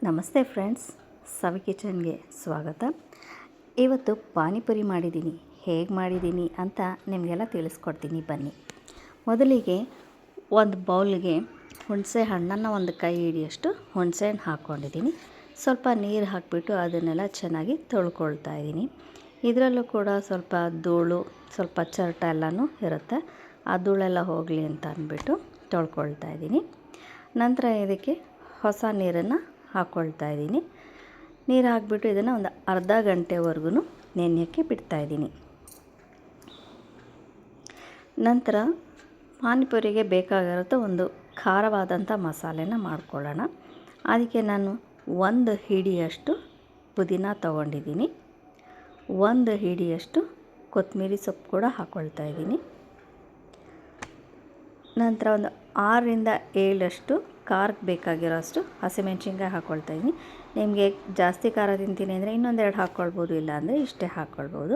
ನಮಸ್ತೆ ಫ್ರೆಂಡ್ಸ್, ಸವಿ ಕಿಚನ್ಗೆ ಸ್ವಾಗತ. ಇವತ್ತು ಪಾನಿಪುರಿ ಮಾಡಿದ್ದೀನಿ. ಹೇಗೆ ಮಾಡಿದ್ದೀನಿ ಅಂತ ನಿಮಗೆಲ್ಲ ತಿಳಿಸ್ಕೊಡ್ತೀನಿ ಬನ್ನಿ. ಮೊದಲಿಗೆ ಒಂದು ಬೌಲ್ಗೆ ಹುಣಸೆ ಹಣ್ಣನ್ನು ಒಂದು ಕೈ ಹಿಡಿಯಷ್ಟು ಹುಣಸೆ ಹಣ್ಣು ಹಾಕ್ಕೊಂಡಿದ್ದೀನಿ. ಸ್ವಲ್ಪ ನೀರು ಹಾಕಿಬಿಟ್ಟು ಅದನ್ನೆಲ್ಲ ಚೆನ್ನಾಗಿ ತೊಳ್ಕೊಳ್ತಾ ಇದ್ದೀನಿ. ಇದರಲ್ಲೂ ಕೂಡ ಸ್ವಲ್ಪ ಧೂಳು, ಸ್ವಲ್ಪ ಚರ್ಟ ಎಲ್ಲನೂ ಇರುತ್ತೆ. ಆ ಧೂಳೆಲ್ಲ ಹೋಗಲಿ ಅಂತ ಅಂದ್ಬಿಟ್ಟು ತೊಳ್ಕೊಳ್ತಾ ಇದ್ದೀನಿ. ನಂತರ ಇದಕ್ಕೆ ಹೊಸ ನೀರನ್ನು ಹಾಕ್ಕೊಳ್ತಾ ಇದ್ದೀನಿ. ನೀರು ಹಾಕಿಬಿಟ್ಟು ಇದನ್ನು ಒಂದು ಅರ್ಧ ಗಂಟೆವರೆಗೂ ನೆನೆಯೋಕ್ಕೆ ಬಿಡ್ತಾಯಿದ್ದೀನಿ. ನಂತರ ಪಾನಿಪುರಿಗೆ ಬೇಕಾಗಿರುತ್ತೆ ಒಂದು ಖಾರವಾದಂಥ ಮಸಾಲೆನ ಮಾಡ್ಕೊಳ್ಳೋಣ. ಅದಕ್ಕೆ ನಾನು ಒಂದು ಹಿಡಿಯಷ್ಟು ಪುದೀನ ತೊಗೊಂಡಿದ್ದೀನಿ. ಒಂದು ಹಿಡಿಯಷ್ಟು ಕೊತ್ತಂಬರಿ ಸೊಪ್ಪು ಕೂಡ ಹಾಕ್ಕೊಳ್ತಾ ಇದ್ದೀನಿ. ನಂತರ ಒಂದು 6ರಿಂದ 7 ಖಾರಕ್ಕೆ ಬೇಕಾಗಿರೋಷ್ಟು ಹಸಿಮೆಣ್ಸಿನ್ಕಾಯಿ ಹಾಕ್ಕೊಳ್ತಾ ಇದ್ದೀನಿ. ನಿಮಗೆ ಜಾಸ್ತಿ ಖಾರ ತಿಂತೀನಿ ಅಂದರೆ ಇನ್ನೊಂದೆರಡು ಹಾಕ್ಕೊಳ್ಬೋದು, ಇಲ್ಲ ಅಂದರೆ ಇಷ್ಟೇ ಹಾಕ್ಕೊಳ್ಬೋದು.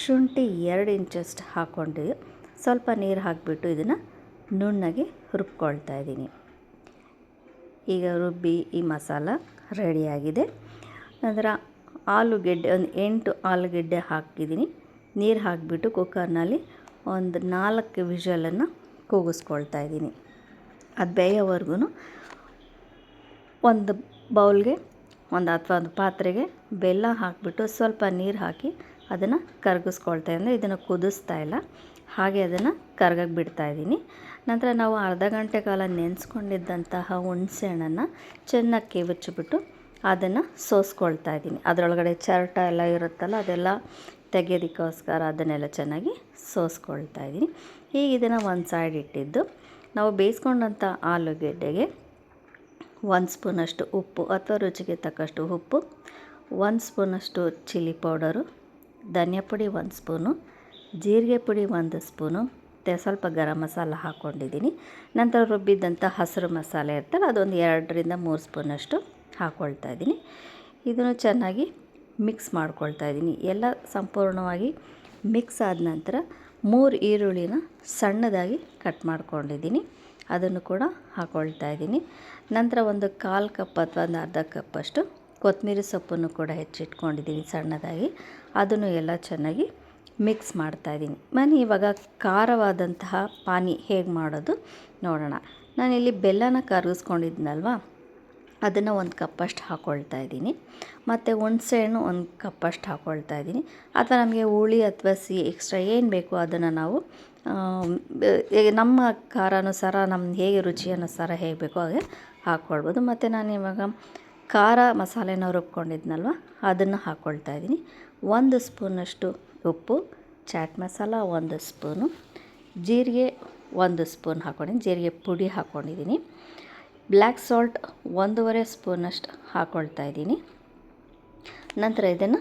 ಶುಂಠಿ 2 ಇಂಚಷ್ಟು ಹಾಕ್ಕೊಂಡು ಸ್ವಲ್ಪ ನೀರು ಹಾಕಿಬಿಟ್ಟು ಇದನ್ನು ನುಣ್ಣಗೆ ರುಬ್ಕೊಳ್ತಾ ಇದ್ದೀನಿ. ಈಗ ರುಬ್ಬಿ ಈ ಮಸಾಲ ರೆಡಿಯಾಗಿದೆ. ನಂತರ ಆಲೂಗೆಡ್ಡೆ ಒಂದು 8 ಆಲೂಗೆಡ್ಡೆ ಹಾಕಿದ್ದೀನಿ. ನೀರು ಹಾಕಿಬಿಟ್ಟು ಕುಕ್ಕರ್ನಲ್ಲಿ ಒಂದು 4 ವಿಷಲನ್ನು ಕೂಗಿಸ್ಕೊಳ್ತಾ ಇದ್ದೀನಿ. ಅದು ಬೇಯೋವರೆಗೂ ಒಂದು ಬೌಲ್ಗೆ ಅಥವಾ ಒಂದು ಪಾತ್ರೆಗೆ ಬೆಲ್ಲ ಹಾಕಿಬಿಟ್ಟು ಸ್ವಲ್ಪ ನೀರು ಹಾಕಿ ಅದನ್ನು ಕರಗಿಸ್ಕೊಳ್ತಾ ಅಂದರೆ ಇದನ್ನು ಕುದಿಸ್ತಾ ಇಲ್ಲ, ಹಾಗೆ ಅದನ್ನು ಕರಗಕ್ಕೆ ಬಿಡ್ತಾಯಿದ್ದೀನಿ. ನಂತರ ನಾವು ಅರ್ಧ ಗಂಟೆ ಕಾಲ ನೆನೆಸ್ಕೊಂಡಿದ್ದಂತಹ ಹುಣಸೆ ಹಣ್ಣನ್ನು ಚೆನ್ನಾಗಿ ಕಿವುಚಿಬಿಟ್ಟು ಅದನ್ನು ಸೋಸ್ಕೊಳ್ತಾ ಇದ್ದೀನಿ. ಅದರೊಳಗಡೆ ಚರ್ಟ ಎಲ್ಲ ಇರುತ್ತಲ್ಲ, ಅದೆಲ್ಲ ತೆಗೆಯೋದಕ್ಕೋಸ್ಕರ ಅದನ್ನೆಲ್ಲ ಚೆನ್ನಾಗಿ ಸೋಸ್ಕೊಳ್ತಾ ಇದ್ದೀನಿ. ಈಗ ಇದನ್ನು ಒಂದು ಸೈಡ್ ಇಟ್ಟಿದ್ದು, ನಾವು ಬೇಯಿಸ್ಕೊಂಡಂಥ ಆಲೂಗೆಡ್ಡೆಗೆ 1 ಸ್ಪೂನಷ್ಟು ಉಪ್ಪು ಅಥವಾ ರುಚಿಗೆ ತಕ್ಕಷ್ಟು ಉಪ್ಪು, 1 ಸ್ಪೂನಷ್ಟು ಚಿಲ್ಲಿ ಪೌಡರು, ಧನಿಯಾ ಪುಡಿ 1 ಸ್ಪೂನು, ಜೀರಿಗೆ ಪುಡಿ 1 ಸ್ಪೂನು, ಸ್ವಲ್ಪ ಗರಂ ಮಸಾಲ ಹಾಕ್ಕೊಂಡಿದ್ದೀನಿ. ನಂತರ ರುಬ್ಬಿದ್ದಂಥ ಹಸಿರು ಮಸಾಲೆ ಇರ್ತಲ್ಲ, ಅದೊಂದು 2ರಿಂದ 3 ಸ್ಪೂನಷ್ಟು ಹಾಕ್ಕೊಳ್ತಾ ಇದ್ದೀನಿ. ಇದನ್ನು ಚೆನ್ನಾಗಿ ಮಿಕ್ಸ್ ಮಾಡ್ಕೊಳ್ತಾ ಇದ್ದೀನಿ. ಎಲ್ಲ ಸಂಪೂರ್ಣವಾಗಿ ಮಿಕ್ಸ್ ಆದ ನಂತರ 3 ಈರುಳ್ಳಿನ ಸಣ್ಣದಾಗಿ ಕಟ್ ಮಾಡ್ಕೊಂಡಿದ್ದೀನಿ, ಅದನ್ನು ಕೂಡ ಹಾಕ್ಕೊಳ್ತಾ ಇದ್ದೀನಿ. ನಂತರ ಒಂದು 1/4 ಕಪ್ ಅಥವಾ ಒಂದು ಅರ್ಧ ಕಪ್ಪಷ್ಟು ಕೊತ್ತಂಬರಿ ಸೊಪ್ಪನ್ನು ಕೂಡ ಹೆಚ್ಚಿಟ್ಕೊಂಡಿದ್ದೀನಿ ಸಣ್ಣದಾಗಿ. ಅದನ್ನು ಎಲ್ಲ ಚೆನ್ನಾಗಿ ಮಿಕ್ಸ್ ಮಾಡ್ತಾಯಿದ್ದೀನಿ. ಇವಾಗ ಖಾರವಾದಂತಹ ಪಾನಿ ಹೇಗೆ ಮಾಡೋದು ನೋಡೋಣ. ನಾನಿಲ್ಲಿ ಬೆಲ್ಲನ ಕರಗಿಸ್ಕೊಂಡಿದ್ನಲ್ವ, ಅದನ್ನು 1 ಕಪ್ಪಷ್ಟು ಹಾಕ್ಕೊಳ್ತಾ ಇದ್ದೀನಿ. ಮತ್ತು ಹುಣಸೆಹಣ್ಣು 1 ಕಪ್ಪಷ್ಟು ಹಾಕ್ಕೊಳ್ತಾ ಇದ್ದೀನಿ. ಅಥವಾ ನಮಗೆ ಹುಳಿ ಅಥವಾ ಸಿಹಿ ಎಕ್ಸ್ಟ್ರಾ ಏನು ಬೇಕೋ ಅದನ್ನು ನಾವು ನಮ್ಮ ಖಾರ ಅನುಸಾರ, ನಮ್ಗೆ ಹೇಗೆ ರುಚಿ ಅನುಸಾರ ಹೇಗೆ ಬೇಕೋ ಹಾಗೆ ಹಾಕ್ಕೊಳ್ಬೋದು. ಮತ್ತು ನಾನು ಇವಾಗ ಖಾರ ಮಸಾಲೆನ ರುಬ್ಕೊಂಡಿದ್ನಲ್ವ, ಅದನ್ನು ಹಾಕ್ಕೊಳ್ತಾ ಇದ್ದೀನಿ. 1 ಸ್ಪೂನಷ್ಟು ಉಪ್ಪು, ಚಾಟ್ ಮಸಾಲ 1 ಸ್ಪೂನು, ಜೀರಿಗೆ 1 ಸ್ಪೂನ್ ಹಾಕ್ಕೊಂಡಿದ್ದೀನಿ, ಜೀರಿಗೆ ಪುಡಿ ಹಾಕ್ಕೊಂಡಿದ್ದೀನಿ. ಬ್ಲ್ಯಾಕ್ ಸಾಲ್ಟ್ 1.5 ಸ್ಪೂನಷ್ಟು ಹಾಕ್ಕೊಳ್ತಾ ಇದ್ದೀನಿ. ನಂತರ ಇದನ್ನು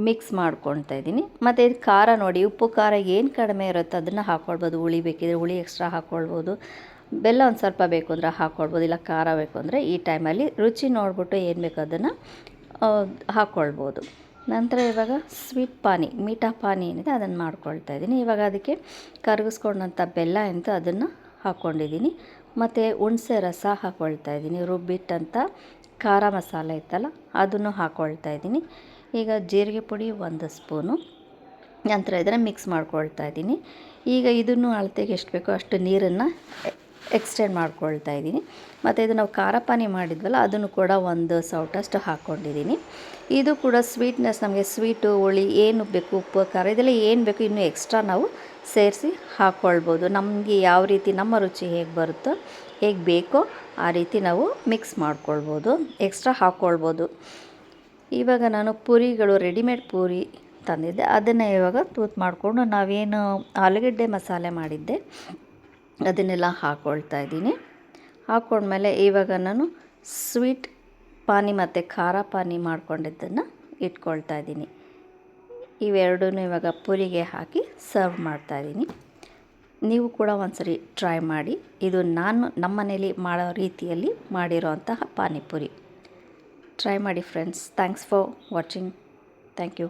ಮಿಕ್ಸ್ ಮಾಡ್ಕೊಳ್ತಾ ಇದ್ದೀನಿ. ಮತ್ತು ಇದು ಖಾರ ನೋಡಿ, ಉಪ್ಪು ಖಾರ ಏನು ಕಡಿಮೆ ಇರುತ್ತೋ ಅದನ್ನು ಹಾಕ್ಕೊಳ್ಬೋದು. ಹುಳಿ ಬೇಕಿದ್ರೆ ಹುಳಿ ಎಕ್ಸ್ಟ್ರಾ ಹಾಕ್ಕೊಳ್ಬೋದು, ಬೆಲ್ಲ ಒಂದು ಸ್ವಲ್ಪ ಬೇಕು ಅಂದರೆ ಹಾಕ್ಕೊಳ್ಬೋದು, ಇಲ್ಲ ಖಾರ ಬೇಕು ಅಂದರೆ ಈ ಟೈಮಲ್ಲಿ ರುಚಿ ನೋಡಿಬಿಟ್ಟು ಏನು ಬೇಕೋ ಅದನ್ನು ಹಾಕ್ಕೊಳ್ಬೋದು. ನಂತರ ಇವಾಗ ಸ್ವೀಟ್ ಪಾನಿ, ಮೀಠಾ ಪಾನಿ ಏನಿದೆ ಅದನ್ನು ಮಾಡ್ಕೊಳ್ತಾ ಇದ್ದೀನಿ. ಇವಾಗ ಅದಕ್ಕೆ ಕರಗಿಸ್ಕೊಂಡಂಥ ಬೆಲ್ಲ ಅಂತ ಅದನ್ನು ಹಾಕ್ಕೊಂಡಿದ್ದೀನಿ. ಮತ್ತು ಹುಣಸೆ ರಸ ಹಾಕ್ಕೊಳ್ತಾ ಇದ್ದೀನಿ. ರುಬ್ಬಿಟ್ಟಂಥ ಖಾರ ಮಸಾಲೆ ಇತ್ತಲ್ಲ, ಅದನ್ನು ಹಾಕ್ಕೊಳ್ತಾ ಇದ್ದೀನಿ. ಈಗ ಜೀರಿಗೆ ಪುಡಿ 1 ಸ್ಪೂನು. ನಂತರ ಇದನ್ನು ಮಿಕ್ಸ್ ಮಾಡ್ಕೊಳ್ತಾ ಇದ್ದೀನಿ. ಈಗ ಇದನ್ನು ಅಳತೆಗೆ ಎಷ್ಟು ಬೇಕೋ ಅಷ್ಟು ನೀರನ್ನು ಎಕ್ಸ್ಟೆಂಡ್ ಮಾಡ್ಕೊಳ್ತಾ ಇದ್ದೀನಿ. ಮತ್ತು ಇದು ನಾವು ಖಾರ ಪಾನಿ ಮಾಡಿದ್ವಲ್ಲ, ಅದನ್ನು ಕೂಡ 1 ಸೌಟಷ್ಟು ಹಾಕ್ಕೊಂಡಿದ್ದೀನಿ. ಇದು ಕೂಡ ಸ್ವೀಟ್ನೆಸ್, ನಮಗೆ ಸ್ವೀಟು ಹುಳಿ ಏನು ಬೇಕು, ಉಪ್ಪು ಖಾರ ಇದೆಲ್ಲ ಏನು ಬೇಕು ಇನ್ನೂ ಎಕ್ಸ್ಟ್ರಾ ನಾವು ಸೇರಿಸಿ ಹಾಕ್ಕೊಳ್ಬೋದು. ನಮಗೆ ಯಾವ ರೀತಿ ನಮ್ಮ ರುಚಿ ಹೇಗೆ ಬರುತ್ತೋ, ಹೇಗೆ ಬೇಕೋ ಆ ರೀತಿ ನಾವು ಮಿಕ್ಸ್ ಮಾಡ್ಕೊಳ್ಬೋದು, ಎಕ್ಸ್ಟ್ರಾ ಹಾಕ್ಕೊಳ್ಬೋದು. ಇವಾಗ ನಾನು ಪೂರಿಗಳು, ರೆಡಿಮೇಡ್ ಪೂರಿ ತಂದಿದ್ದೆ, ಅದನ್ನು ಇವಾಗ ತೂತು ಮಾಡಿಕೊಂಡು ನಾವೇನು ಆಲೂಗಡ್ಡೆ ಮಸಾಲೆ ಮಾಡಿದ್ದೆ ಅದನ್ನೆಲ್ಲ ಹಾಕ್ಕೊಳ್ತಾ ಇದ್ದೀನಿ. ಹಾಕ್ಕೊಂಡ್ಮೇಲೆ ಇವಾಗ ನಾನು ಸ್ವೀಟ್ ಪಾನಿ ಮತ್ತು ಖಾರ ಪಾನಿ ಮಾಡ್ಕೊಂಡಿದ್ದನ್ನು ಇಟ್ಕೊಳ್ತಾ ಇದ್ದೀನಿ. ಇವೆರಡೂ ಇವಾಗ ಪೂರಿಗೆ ಹಾಕಿ ಸರ್ವ್ ಮಾಡ್ತಾಯಿದ್ದೀನಿ. ನೀವು ಕೂಡ ಒಂದ್ಸರಿ ಟ್ರೈ ಮಾಡಿ. ಇದು ನಾನು ನಮ್ಮ ಮನೇಲಿ ಮಾಡೋ ರೀತಿಯಲ್ಲಿ ಮಾಡಿರೋ ಅಂತಹ ಪಾನಿಪುರಿ. ಟ್ರೈ ಮಾಡಿ friends. Thanks for watching. Thank you.